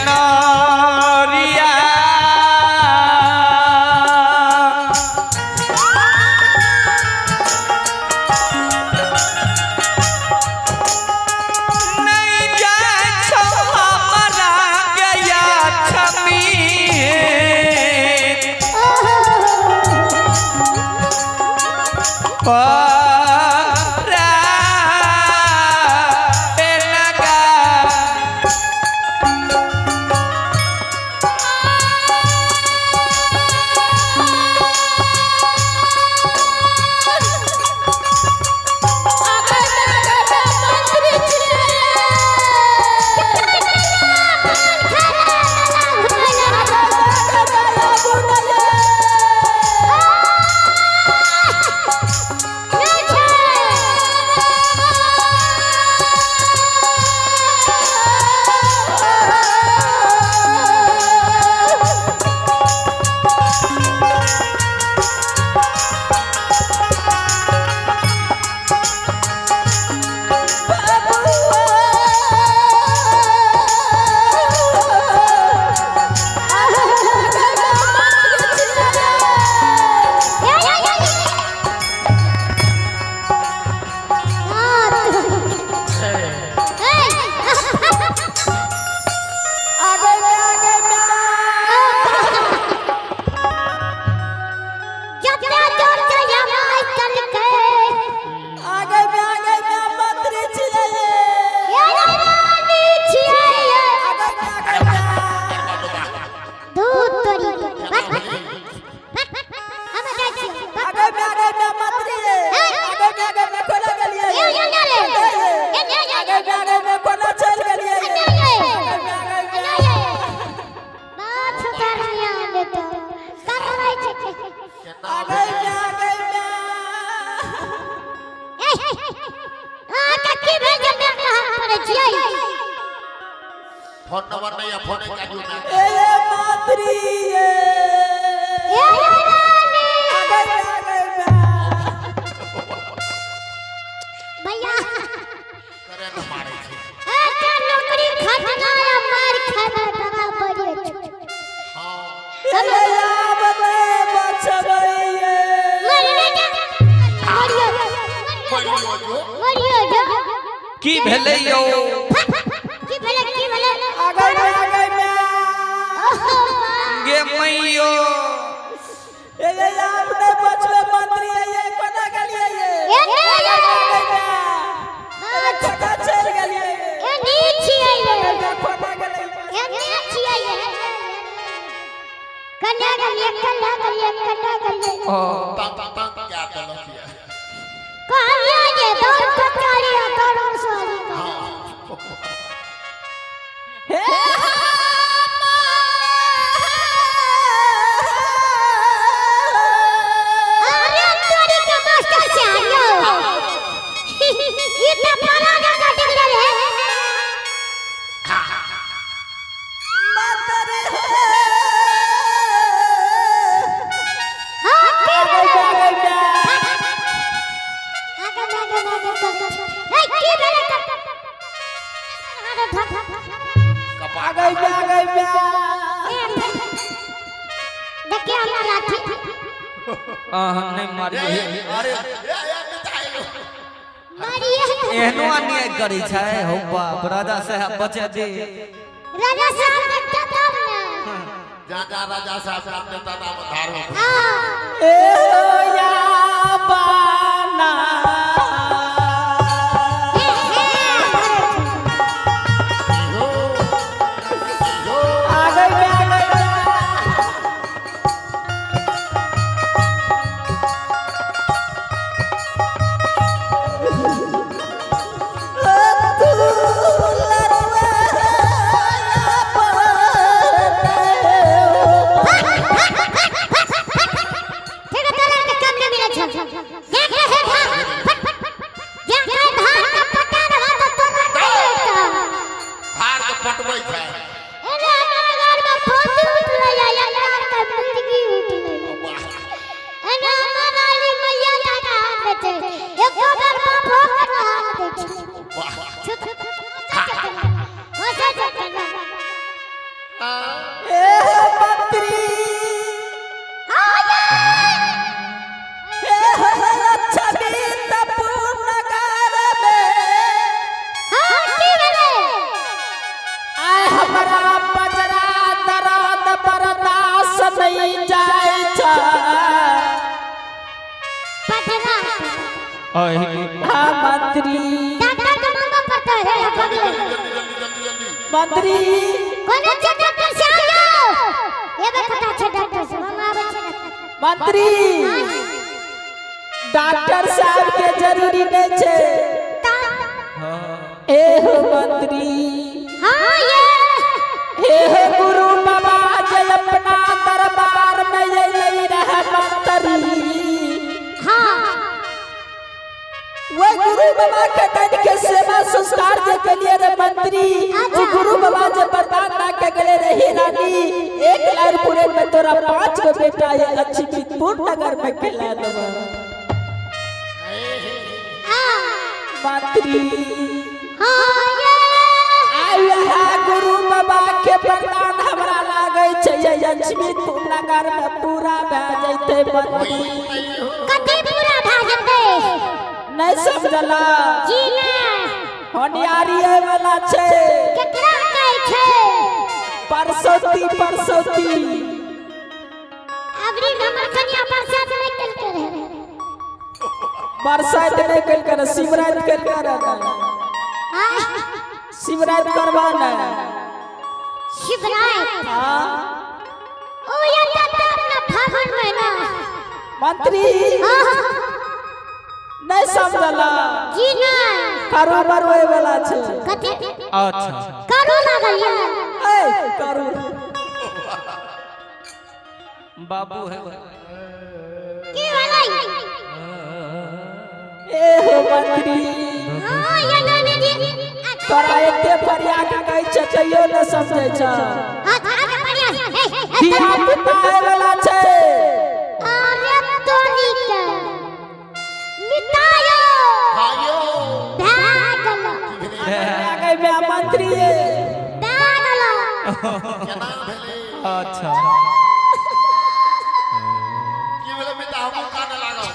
नरिया नहीं जाए छो हमारा गया छमी फोन नंबर नहीं है फोन का जो ना ए मातरी ए भैया करे न मारे छे ए का नौकरी खटनाया मार खाना बराबर हां ए बने बचबैए मरियो जो की भेलै यौ की भेले आगे में गे मैयो ए आपने बचबे मंत्री ये कोना गेलिए ये चका चल गेलिए ए नीचे आइए कोना गेलिए ए नीचे आइए कन्या गलिए ओ तंग क्या चलो किया कहां ये दौड़ पकारिया दौड़ सॉरी हे अरे तोरी का मास्टर से आयो इतना पुराना का डिग्री है मातरे हां आगे आगे ए की भेले आगे देखिए हमरा लाठी हम नहीं मारियो अरे बताइयो मारिए एहनो अन्याय करै छै हो बाप राजा साहब बचे दे राजा साहब देखता तब ना जा राजा साहब अपने दादा में धारो हां ए या बाना ठीक है तोरा के काम नहीं मिले छल देख रहे था हाँ मंत्री डॉक्टर का मांगा पड़ता है बगल मंत्री कौन अच्छा डॉक्टर से आ जाओ ये बता अच्छा डॉक्टर से मांगा बच्चा मंत्री डॉक्टर साहब के जरूरी नहीं छे ए हो मंत्री हां हे गुरु बाबा जय अपना दरबार में ये नहीं रहा मंत्री हां वो गुरु बाबा के कट के सेवा संस्कार जे के लिए रे मंत्री वो गुरु बाबा जे वरदान ना के गले रही रानी 1 लाख पूरे में तोरा 5 गो बेटा ये लक्ष्मीपुर नगर में खिला देबा मंत्री हां आया गुरु बाबा के वरदान हमरा लागे छै ये लक्ष्मीपुर नगर में पूरा भ जइते मंत्री कते पूरा भ जते नहीं समझला जी ना होनियारी है वाला छे केकरा कहै छै परसौती अबरी हमर कन्या बरसात नहीं कल करे बरसात नहीं कल कर शिवरात कल कर शिवरात करवाना शिवरात हां ओ ये तो अपना फागुन महीना मंत्री हां नहीं समझला जी ना कारोबार होए वाला छे कते अच्छा करो लागल ये ए करू बाबू है की वाला ए हो मंत्री हां ये नानी जी तोरा एते फरियाद कहै छै तैयो न समझै छ हां आगे बढ़िया दिया पुता है वाला छे अरे तोरी के मिटायो भाइयों भागल आगे बे मंत्री भागल केना भेले अच्छा की भेले में त हम काने लागल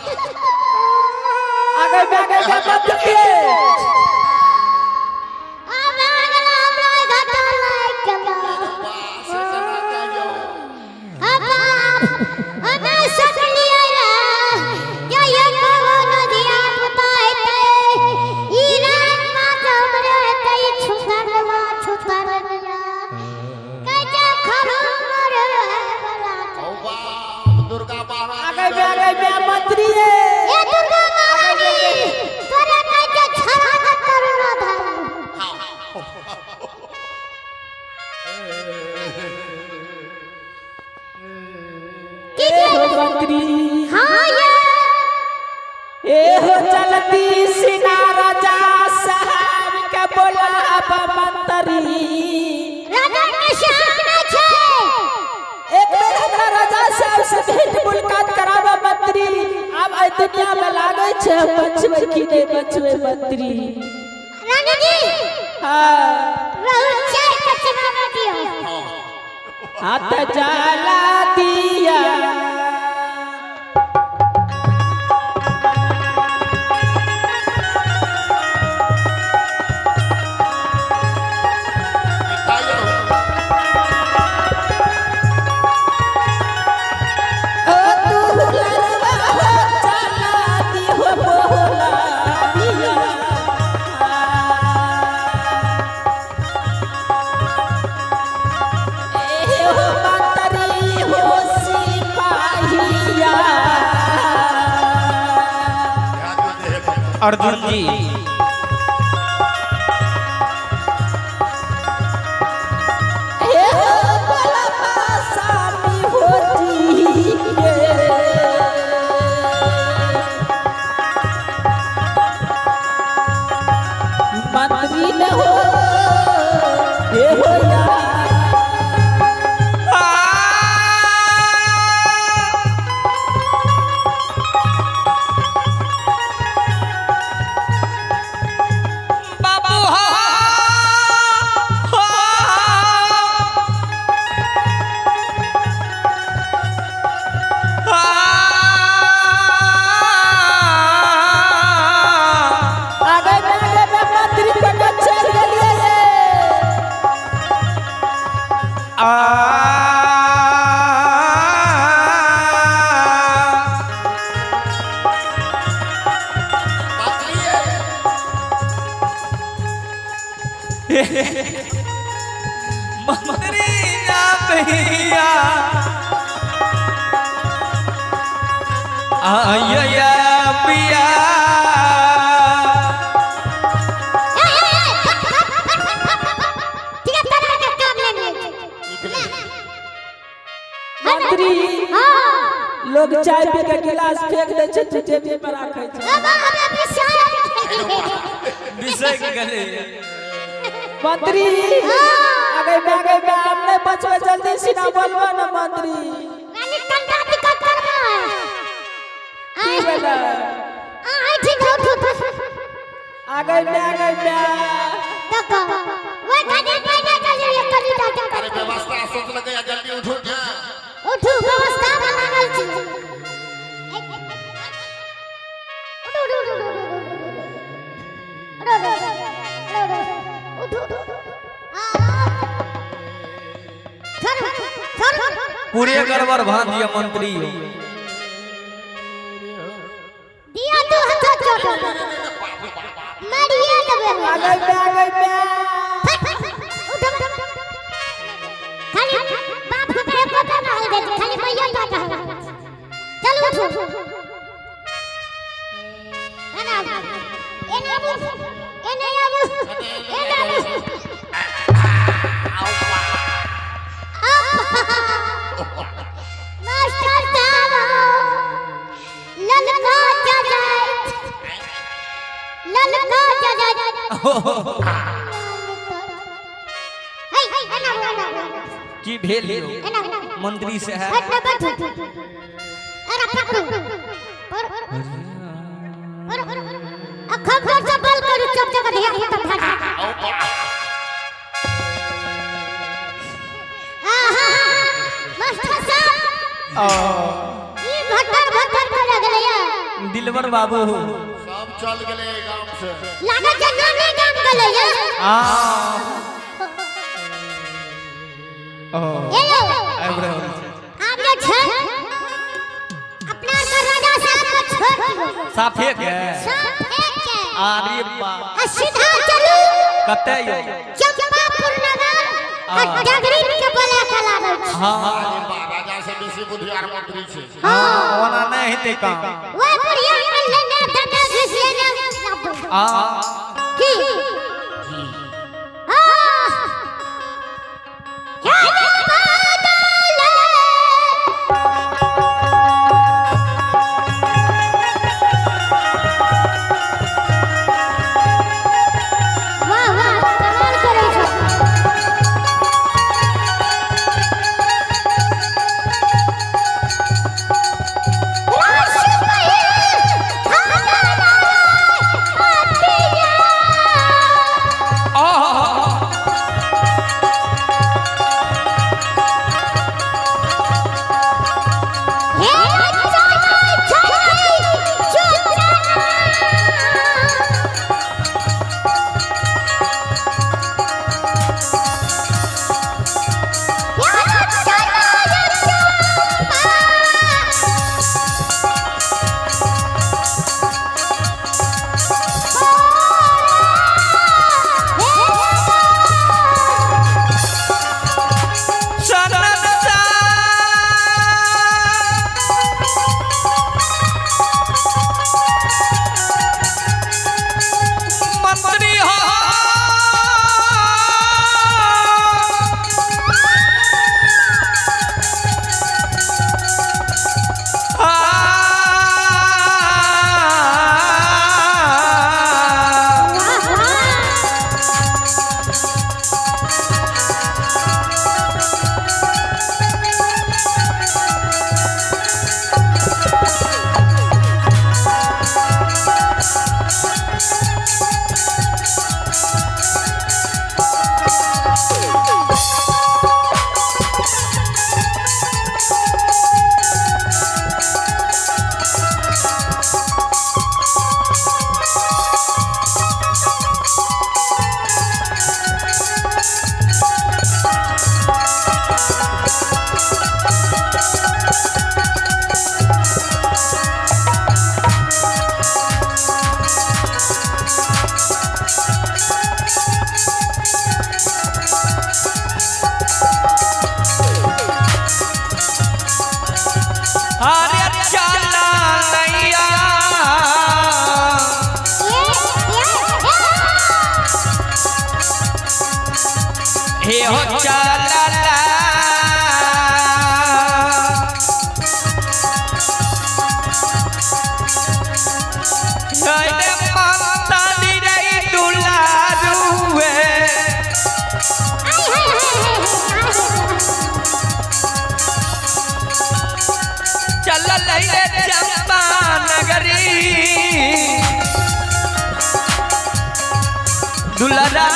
आगे मंत्री दुर्गा महारानी आगे मंत्री ए दुर्गा महारानी तोरा के छड़ा न करना था ए हो मंत्री हां ए हो चलती सिना राजा साहब के बोलाब मंत्री राजा के सामने छे एक बेर हमरा राजा साहब से भेंट मुलाकात कराबा मंत्री अब ए दुनिया में लागे छै बचवे की नहीं बचवे मंत्री रानी जी हां रहु चाय कचरा में दियो हाथ जला दिया अर्जुन जी मंत्री न हो हे हो मंत्री ना भैया आया पिया मंत्री लोग चाय पी के गिलास फेंक दे छे टेबल पर रखे छे विषय के गले मंत्री आगे हमने बचवे जल्दी सीना बोलबो ना मंत्री की बेटा आगे अरे व्यवस्था सोच लगे जल्दी उठो जा उठू व्यवस्था लागल छी पूरे गड़बड़ भान दिया मंत्री दिया तू हाथ चोट मारिया देबे आगे खाली बाप को कहे पता ना है खाली मैया जाता है चल उठो एना मास्टर साहब ललका जजाइत हे एना की भेल मंत्री से है अरे पकड़ो खबर से बल करू चुप जगह ध्यान तब भाग मास्टर साहब ई भट्टर कर गलैया दिलवर बाबू सब चल गए गांव से लागा जन्ने काम गलैया ये लो आप लोग छे अपना राजा साहब को छोड़ दो साफे के अरे बा सीधा चलू कते यो चंपापुर नगर और जागरण के बोले कलावे हां राजा से बेसी बुद्धियार मंत्री छे हां ओना नहीं हेते काम वो बुढ़िया कर लेने दादा घुसिए ना की हां Yeah! हे हो चाला चंपा नगरी दुलारा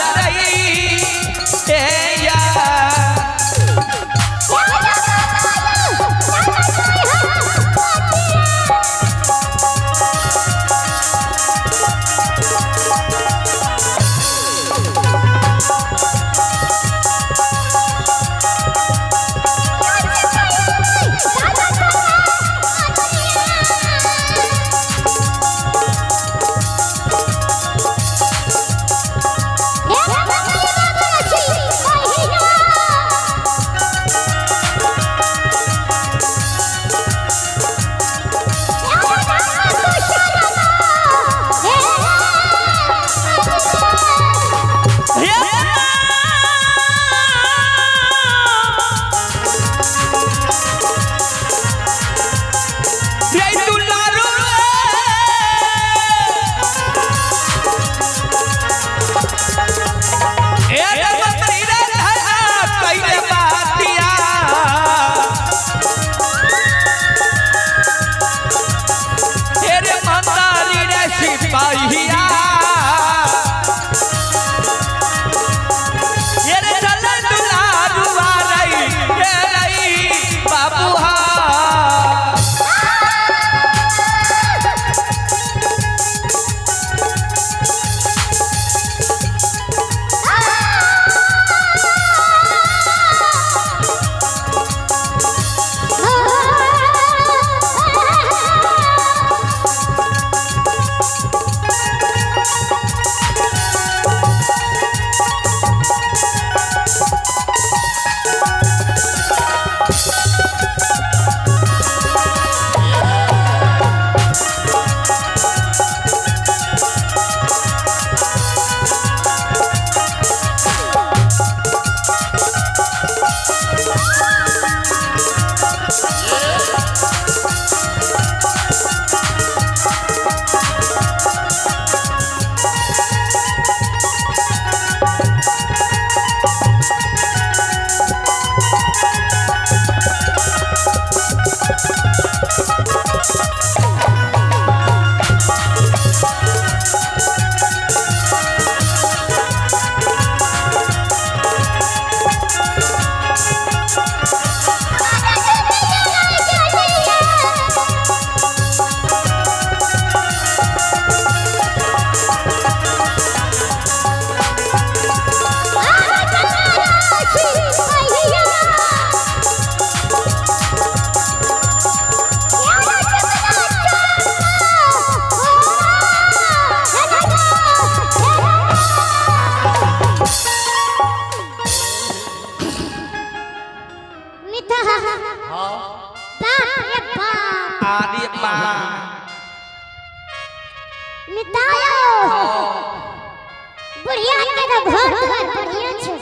बढ़िया के तो घर द्वार बढ़िया छे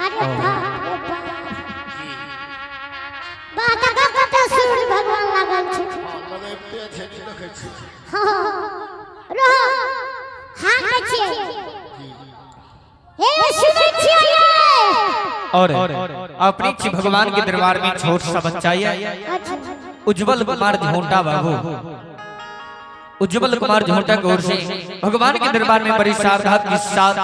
अरे बाप रे बाप बात का तो सूर्य भगवान लागल छे लगैते छे रखै छी हां रह हाथ छे हे सुनै छियै और अपनी छी भगवान के दरबार में छोट सा बच्चा है उज्जवल कुमार झोंटा बाबू उज्जवल कुमार झोंटा की ओर से भगवान के दरबार में बड़ी श्रद्धा के साथ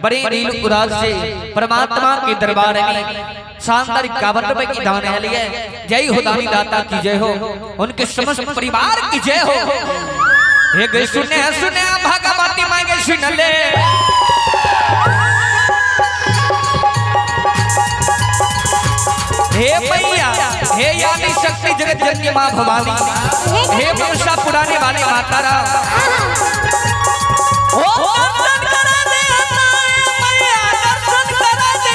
बड़े नील उदास से परमात्मा के दरबार में शानदार 51 रुपए की दान है लिए जय हो दानी दाता की जय हो उनके समस्त परिवार की जय हो हे गई सुने भगवती मां गई सुन ले हे मैया हे यानी शक्ति जगत जननी मां भवानी हे मनसा पुराने वाले माता राम ओ दर्शन करा दे मैया दर्शन करा दे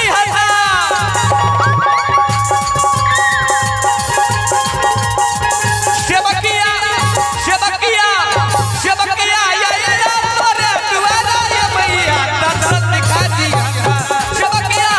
सेवकिया ये तोरे दुआरा ये मैया दर्शन दिखा दी सेवकिया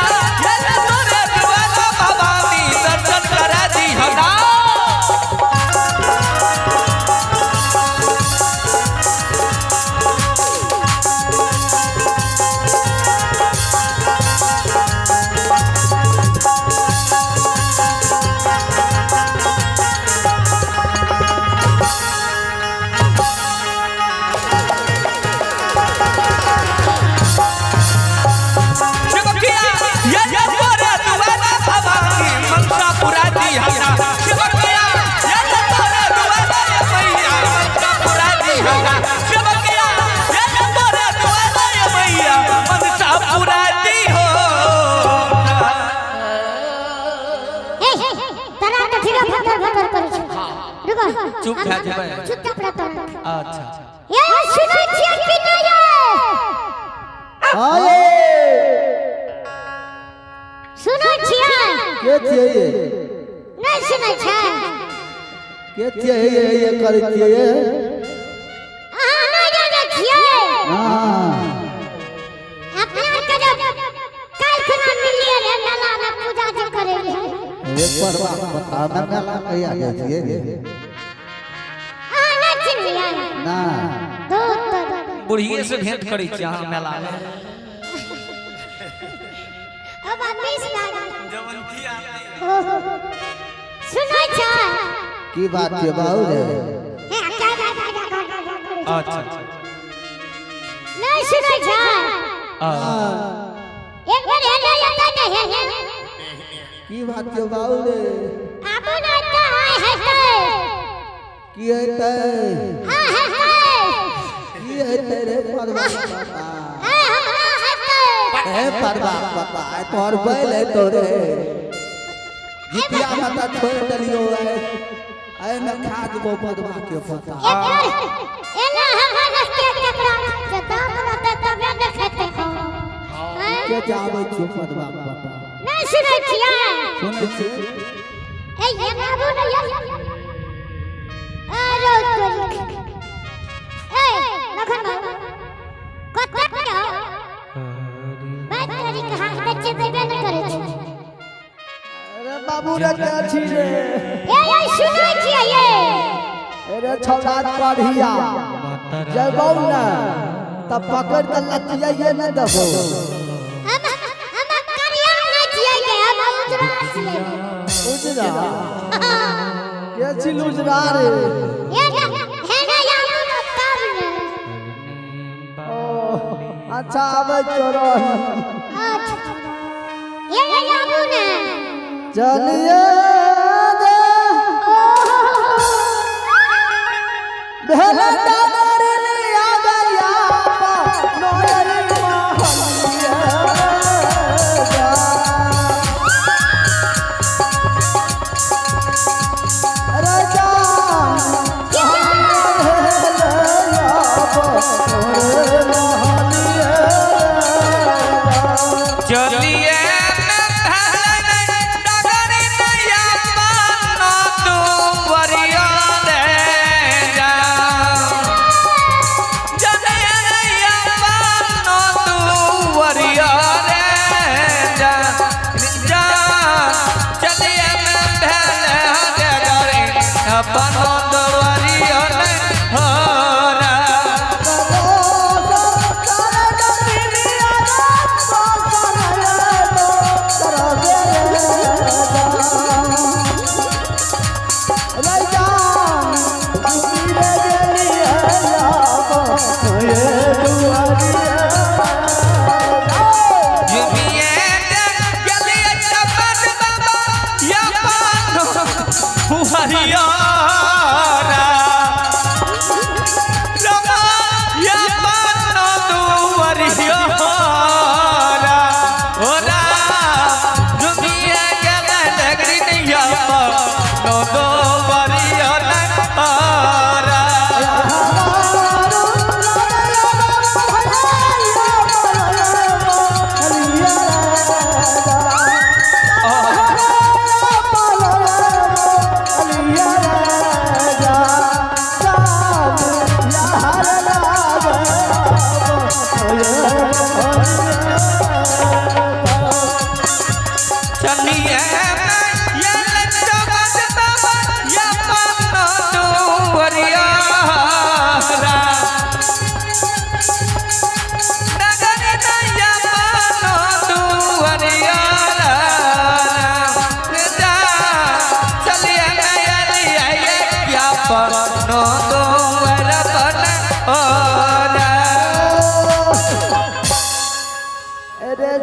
चुप भए जेबै चुपचाप रहतो अच्छा ये सुनै छियै कि नहीं आये सुनै छियै के छियै ये नहीं सुनै छै के छियै ये करै छियै ये अहाँ नहीं जानै छियै हां अपना के जब काल खुना मिलिए रे मेला में पूजा जे करे रे एक बार बता ना मेला कहिया जाइ छियै अहाँ नहीं चिन्हिए ना दो बुढ़िए से भेंट करै छी अहाँ मेला में अब मिस लागा जवन किया सुनै छै की बात छै बाबू रे अच्छा नहीं सुनै छै एक बार एने आता नहीं की बात छै बाबू रे अब ना है की हेतै हां है की हेतै रे परवा पता ए परवा पता है तोर बैल है तोरे जितिया माता छोड़ दलियो है न खा देबो परवा के पता एना हम रस्ते ककरा के दाम रहते तबे देखते हो के जाबै छी परवा पता नहीं सुनै छियै सुनै छी ए ये बाबू नहीं अरे तोरी ए लखन कत क्या बात तोरी कहां बच्चे देबे नहीं करे छै अरे बाबू रे के छी रे ए सुनै छियै ये अरे छौड़ा पढ़िया जबौ ना तब पकड़ के लतिया न देबो हम करिया नहीं छियै के हम उजरा छियै उजरा के छी उजरा रे ये ना है ना यामू न तब ने ओ अच्छा आबै चोरो अच्छा ये यामू ने चलिए रे भेला डागर लिया गया नोरी महलिया जा राजा चलिए डगरी नैया पानो तू वरिया दे जा चलिए नैया पानो तू वरिया दे जा जा चलिए डगरी पानो तू वरिया दे हो रा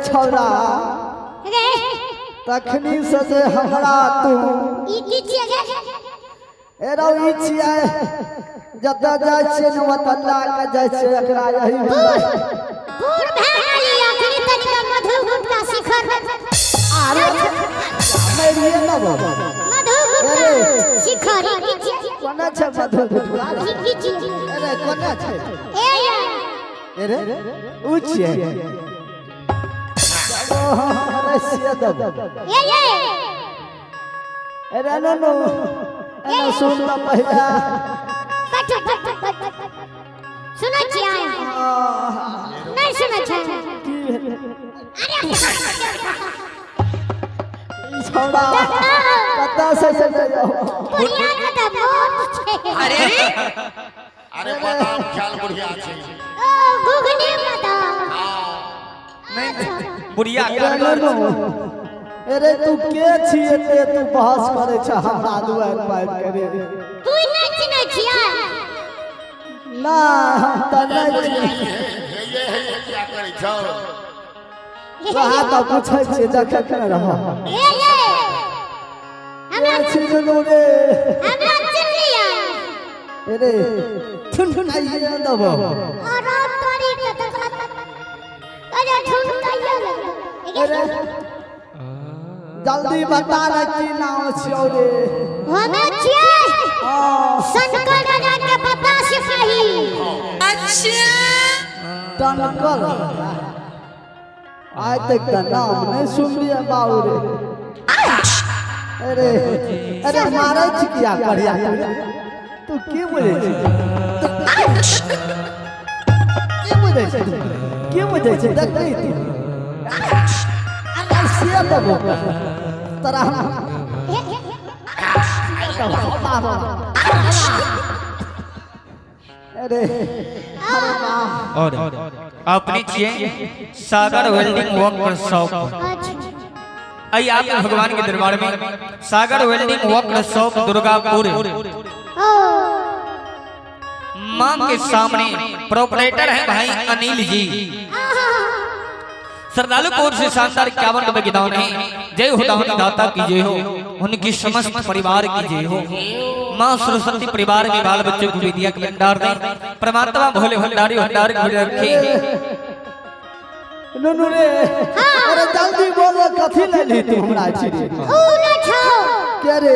छौड़ा तखनी से हमरा तू ई की छियै एरो ई छियै जब जाय छै न मतल्ला के जाय छै एकरा यही बूढ़ भेली अखनी तनिका मधु गुप्ता शिखर अरे मेरी न बाबा मधु गुप्ता शिखर की छियै कोना छे मधु बिटुआ की छी अरे कोना छे ए ये अरे उछे अरे सियदब ये अरे नो एना सुन त पहिला बैठ सुना छी आया नहीं सुना छै अरे छोड़ा कता से जाओ बुढ़िया का तो बहुत छे अरे अरे बादाम ख्याल बुढ़िया छै ओ गुगनी बादाम नहीं बुढ़िया अरे तू के छिए ते तू बहस करे छ हमरा दुआर पार करे तू नहीं चिन्ह छिया ना हम त नहीं ये क्या करे छौ वहां त पूछै छी देखे के रह ए ये हमरा छिनु रे हमरा चिन्हिया अरे ठुनठुनाइए दब और तोरी के अरे ठुनकाइया अरे जल्दी बता ना की नाम छियो रे हमें छिए शंकर राजा के पता सिपाही टनकल आज तक का नाम नहीं सुन लिया बाबू रे अरे अरे मारे छी किया करिया तू की बोले छी की बोले छी देख नहीं तू अरे से दबो तरा अरे और अपनी छिए सागर वेल्डिंग वर्कशॉप आई आप भगवान के दरबार में सागर वेल्डिंग वर्कशॉप दुर्गापुर मां के सामने प्रोपराइटर है भाई अनिल जी श्रद्धालु कोट से शानदार 51 रुपए की दान है जय हो दाता की जय हो उनकी समस्त परिवार की जय हो मां सरस्वती परिवार में बाल बच्चों को विद्या के भंडार दे परमात्मा भोले भंडारी भंडार को रखे नुनु रे अरे जल्दी बोलो कथि ले ली तू हमरा छी रे ओ न छो के रे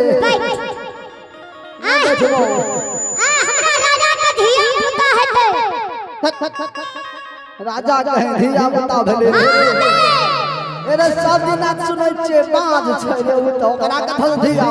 देखबो हमरा राजा का धिया पुता हेते राजा कहे धिया पुता भेले अरे सब दिन सुनै छे बाज छै रे ओ त ओकरा कथल धिया